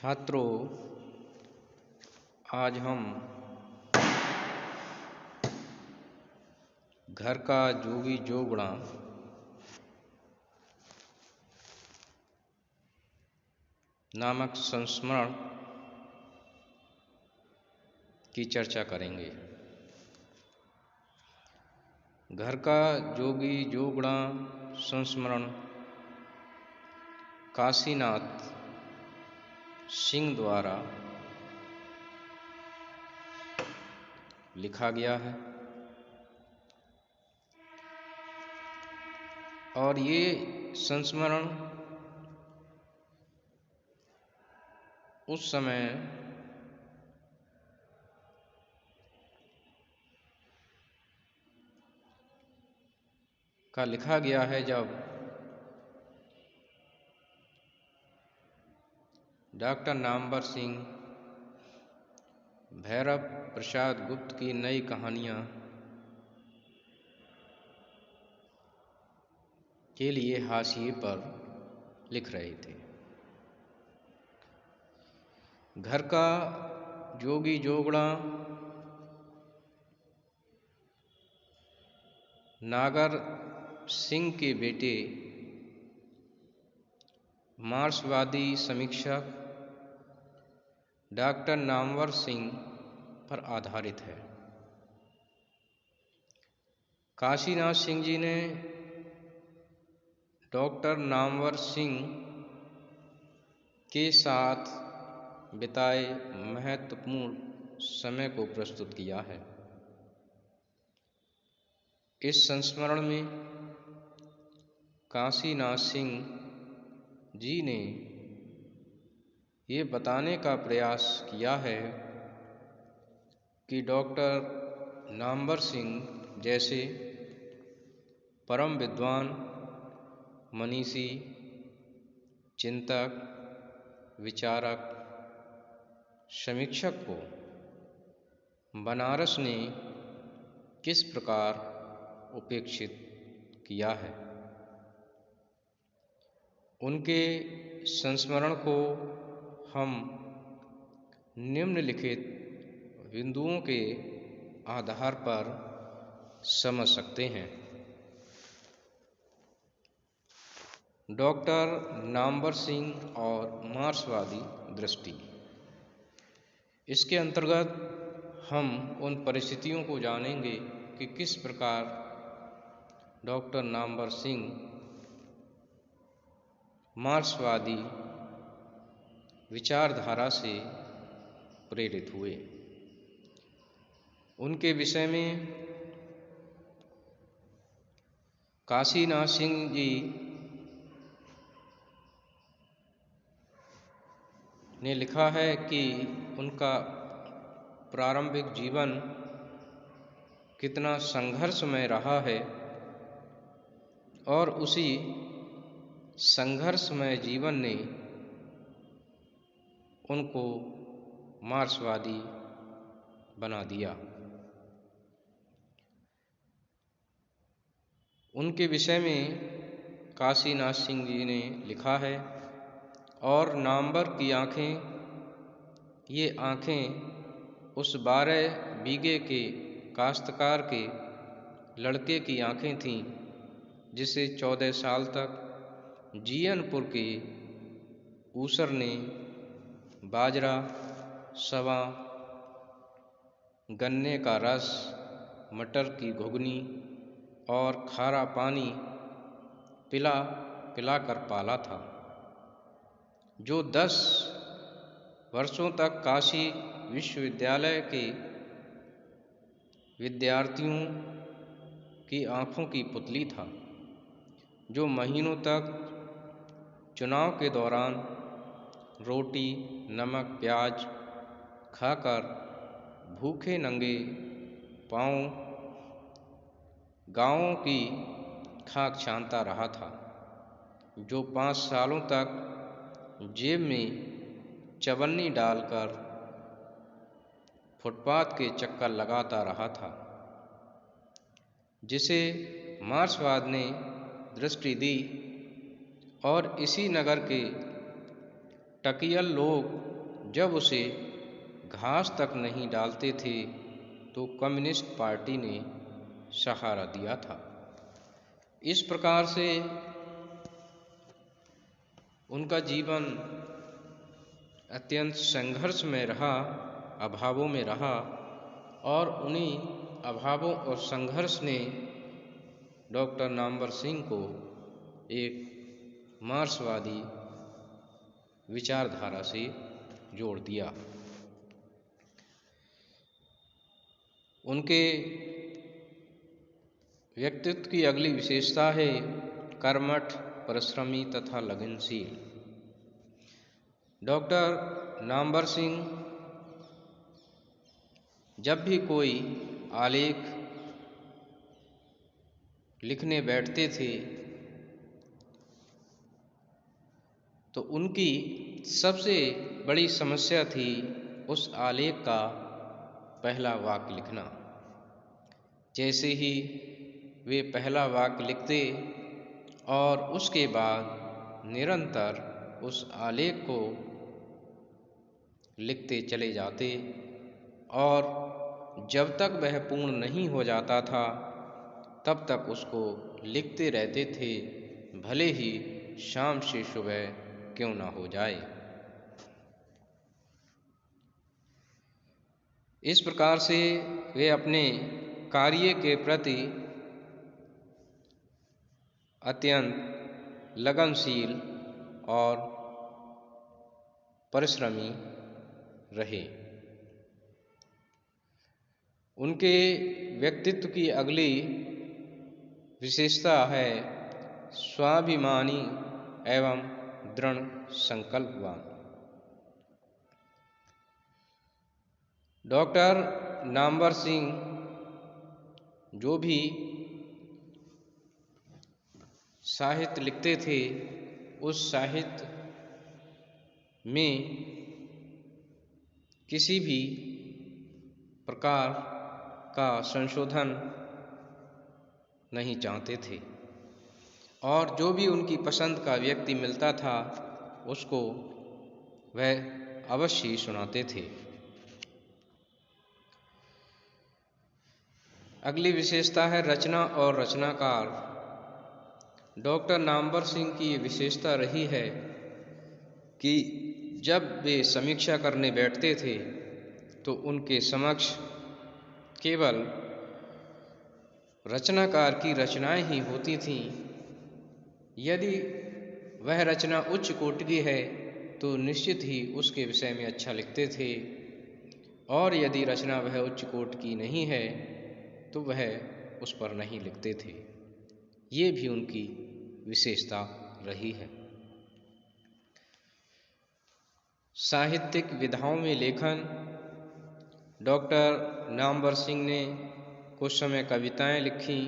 छात्रों, आज हम घर का जोगी जोगुणा नामक संस्मरण की चर्चा करेंगे। घर का जोगी जोगुणा संस्मरण काशीनाथ सिंह द्वारा लिखा गया है और ये संस्मरण उस समय का लिखा गया है जब डॉक्टर नामवर सिंह भैरव प्रसाद गुप्त की नई कहानियाँ के लिए हाशिए पर लिख रहे थे। घर का जोगी जोगुणा नागर सिंह के बेटे मार्क्सवादी समीक्षक डॉक्टर नामवर सिंह पर आधारित है। काशीनाथ सिंह जी ने डॉक्टर नामवर सिंह के साथ बिताए महत्वपूर्ण समय को प्रस्तुत किया है। इस संस्मरण में काशीनाथ सिंह जी ने ये बताने का प्रयास किया है कि डॉक्टर नामवर सिंह जैसे परम विद्वान, मनीषी, चिंतक, विचारक, समीक्षक को बनारस ने किस प्रकार उपेक्षित किया है। उनके संस्मरण को हम निम्नलिखित बिंदुओं के आधार पर समझ सकते हैं। डॉक्टर नामवर सिंह और मार्क्सवादी दृष्टि। इसके अंतर्गत हम उन परिस्थितियों को जानेंगे कि किस प्रकार डॉक्टर नामवर सिंह मार्क्सवादी विचारधारा से प्रेरित हुए। उनके विषय में काशीनाथ सिंह जी ने लिखा है कि उनका प्रारंभिक जीवन कितना संघर्षमय रहा है और उसी संघर्षमय जीवन ने उनको मार्क्सवादी बना दिया। उनके विषय में काशीनाथ सिंह जी ने लिखा है, और नामवर की आँखें, ये आँखें उस 12 बीघे के काश्तकार के लड़के की आँखें थीं जिसे 14 साल तक जीयनपुर के ऊसर ने बाजरा, सवा, गन्ने का रस, मटर की घुगनी और खारा पानी पिला पिलाकर पाला था। जो 10 वर्षों तक काशी विश्वविद्यालय के विद्यार्थियों की आँखों की पुतली था, जो महीनों तक चुनाव के दौरान रोटी, नमक, प्याज खाकर भूखे नंगे पांव गांवों की खाक छानता रहा था, जो 5 सालों तक जेब में चवन्नी डालकर फुटपाथ के चक्कर लगाता रहा था, जिसे मार्क्सवाद ने दृष्टि दी और इसी नगर के टकियल लोग जब उसे घास तक नहीं डालते थे तो कम्युनिस्ट पार्टी ने सहारा दिया था। इस प्रकार से उनका जीवन अत्यंत संघर्ष में रहा, अभावों में रहा, और उन्हीं अभावों और संघर्ष ने डॉक्टर नामवर सिंह को एक मार्क्सवादी विचारधारा से जोड़ दिया। उनके व्यक्तित्व की अगली विशेषता है कर्मठ, परिश्रमी तथा लगनशील। डॉक्टर नामवर सिंह जब भी कोई आलेख लिखने बैठते थे तो उनकी सबसे बड़ी समस्या थी उस आलेख का पहला वाक्य लिखना। जैसे ही वे पहला वाक्य लिखते और उसके बाद निरंतर उस आलेख को लिखते चले जाते और जब तक वह पूर्ण नहीं हो जाता था तब तक उसको लिखते रहते थे, भले ही शाम से सुबह क्यों ना हो जाए। इस प्रकार से वे अपने कार्य के प्रति अत्यंत लगनशील और परिश्रमी रहे। उनके व्यक्तित्व की अगली विशेषता है स्वाभिमानी एवं दृढ़ संकल्पवान। डॉक्टर नामवर सिंह जो भी साहित्य लिखते थे उस साहित्य में किसी भी प्रकार का संशोधन नहीं चाहते थे और जो भी उनकी पसंद का व्यक्ति मिलता था उसको वह अवश्य ही सुनाते थे। अगली विशेषता है रचना और रचनाकार। डॉक्टर नामवर सिंह की ये विशेषता रही है कि जब वे समीक्षा करने बैठते थे तो उनके समक्ष केवल रचनाकार की रचनाएं ही होती थीं। यदि वह रचना उच्च कोटि की है तो निश्चित ही उसके विषय में अच्छा लिखते थे और यदि रचना वह उच्च कोटि की नहीं है तो वह उस पर नहीं लिखते थे। ये भी उनकी विशेषता रही है। साहित्यिक विधाओं में लेखन। डॉक्टर नामवर सिंह ने कुछ समय कविताएं लिखीं,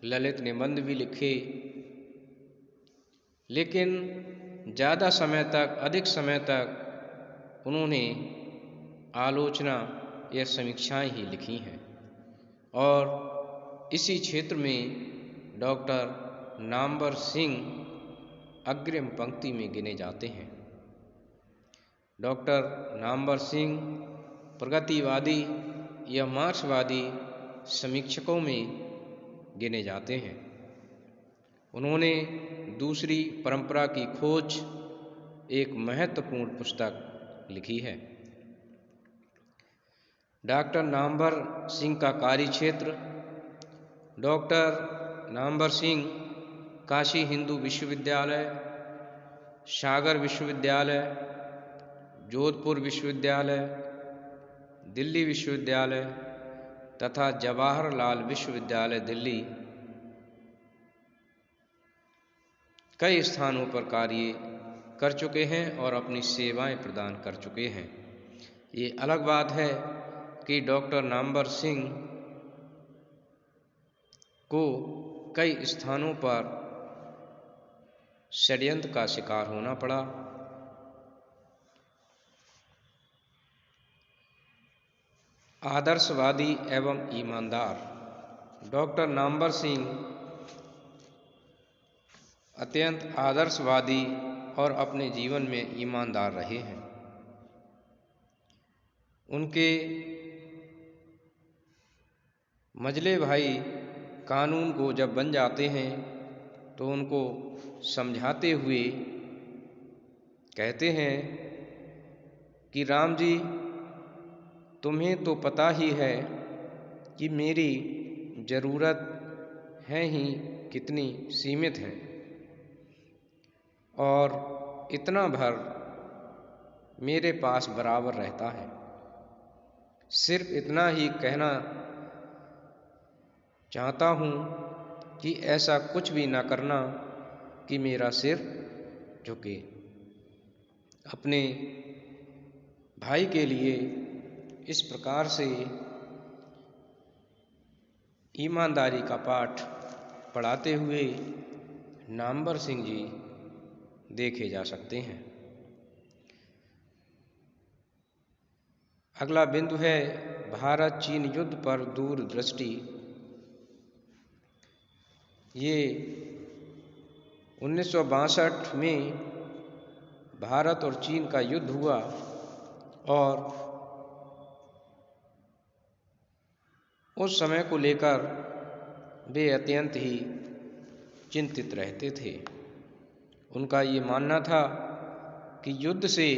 ललित निबंध भी लिखे, लेकिन ज़्यादा समय तक, अधिक समय तक उन्होंने आलोचना या समीक्षाएं ही लिखी हैं और इसी क्षेत्र में डॉक्टर नामवर सिंह अग्रिम पंक्ति में गिने जाते हैं। डॉक्टर नामवर सिंह प्रगतिवादी या मार्क्सवादी समीक्षकों में गिने जाते हैं। उन्होंने दूसरी परंपरा की खोज एक महत्वपूर्ण पुस्तक लिखी है। डॉक्टर नामवर सिंह का कार्य क्षेत्र। डॉक्टर नामवर सिंह काशी हिंदू विश्वविद्यालय, सागर विश्वविद्यालय, जोधपुर विश्वविद्यालय, दिल्ली विश्वविद्यालय तथा जवाहरलाल विश्वविद्यालय दिल्ली कई स्थानों पर कार्य कर चुके हैं और अपनी सेवाएं प्रदान कर चुके हैं। ये अलग बात है कि डॉक्टर नामवर सिंह को कई स्थानों पर षड्यंत्र का शिकार होना पड़ा। आदर्शवादी एवं ईमानदार। डॉक्टर नामवर सिंह अत्यंत आदर्शवादी और अपने जीवन में ईमानदार रहे हैं। उनके मजले भाई कानून को जब बन जाते हैं तो उनको समझाते हुए कहते हैं कि राम जी, तुम्हें तो पता ही है कि मेरी ज़रूरत है ही कितनी सीमित है, और इतना भर मेरे पास बराबर रहता है। सिर्फ इतना ही कहना चाहता हूँ कि ऐसा कुछ भी ना करना कि मेरा सिर झुके। अपने भाई के लिए इस प्रकार से ईमानदारी का पाठ पढ़ाते हुए नामवर सिंह जी देखे जा सकते हैं। अगला बिंदु है भारत चीन युद्ध पर दूरदृष्टि। ये 1962 में भारत और चीन का युद्ध हुआ और उस समय को लेकर वे अत्यंत ही चिंतित रहते थे। उनका ये मानना था कि युद्ध से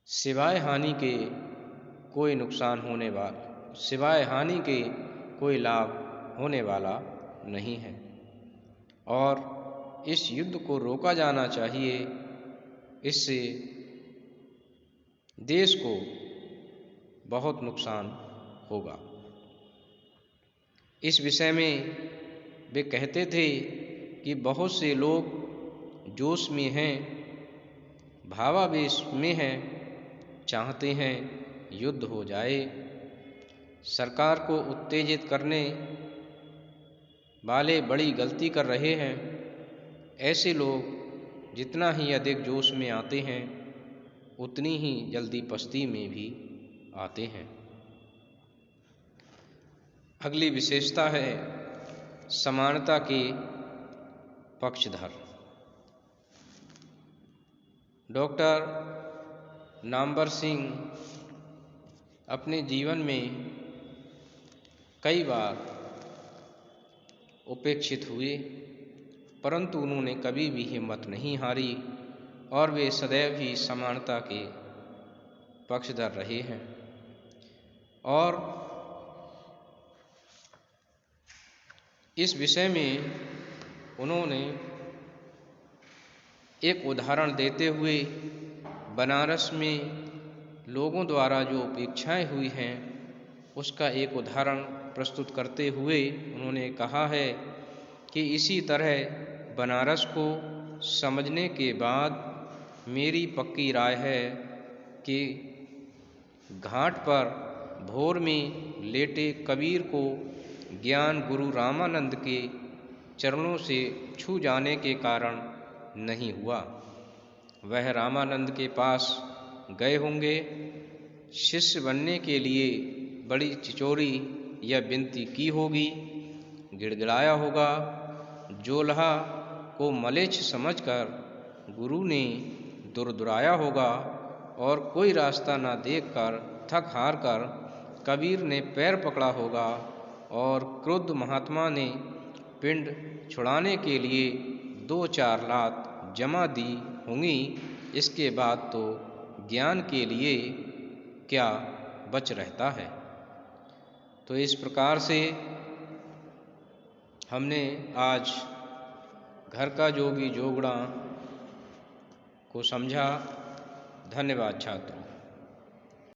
सिवाय हानि के कोई लाभ होने वाला नहीं है और इस युद्ध को रोका जाना चाहिए। इससे देश को बहुत नुकसान होगा। इस विषय में वे कहते थे कि बहुत से लोग जोश में हैं, भावावेश में हैं, चाहते हैं युद्ध हो जाए। सरकार को उत्तेजित करने वाले बड़ी गलती कर रहे हैं। ऐसे लोग जितना ही अधिक जोश में आते हैं उतनी ही जल्दी पस्ती में भी आते हैं। अगली विशेषता है समानता के पक्षधर। डॉक्टर नामवर सिंह अपने जीवन में कई बार उपेक्षित हुए, परंतु उन्होंने कभी भी हिम्मत नहीं हारी और वे सदैव ही समानता के पक्षधर रहे हैं। और इस विषय में उन्होंने एक उदाहरण देते हुए बनारस में लोगों द्वारा जो उपेक्षाएं हुई हैं उसका एक उदाहरण प्रस्तुत करते हुए उन्होंने कहा है कि इसी तरह बनारस को समझने के बाद मेरी पक्की राय है कि घाट पर भोर में लेटे कबीर को ज्ञान गुरु रामानंद के चरणों से छू जाने के कारण नहीं हुआ। वह रामानंद के पास गए होंगे, शिष्य बनने के लिए बड़ी चिचोरी या विनती की होगी, गिड़गिड़ाया होगा। जोल्हा को मलेच्छ समझकर गुरु ने दुरदुराया होगा और कोई रास्ता न देखकर थक हार कर कबीर ने पैर पकड़ा होगा और क्रुद्ध महात्मा ने पिंड छुड़ाने के लिए 2-4 लात जमा दी होंगी। इसके बाद तो ज्ञान के लिए क्या बच रहता है। तो इस प्रकार से हमने आज घर का जोगी जोगड़ा को समझा। धन्यवाद छात्रों।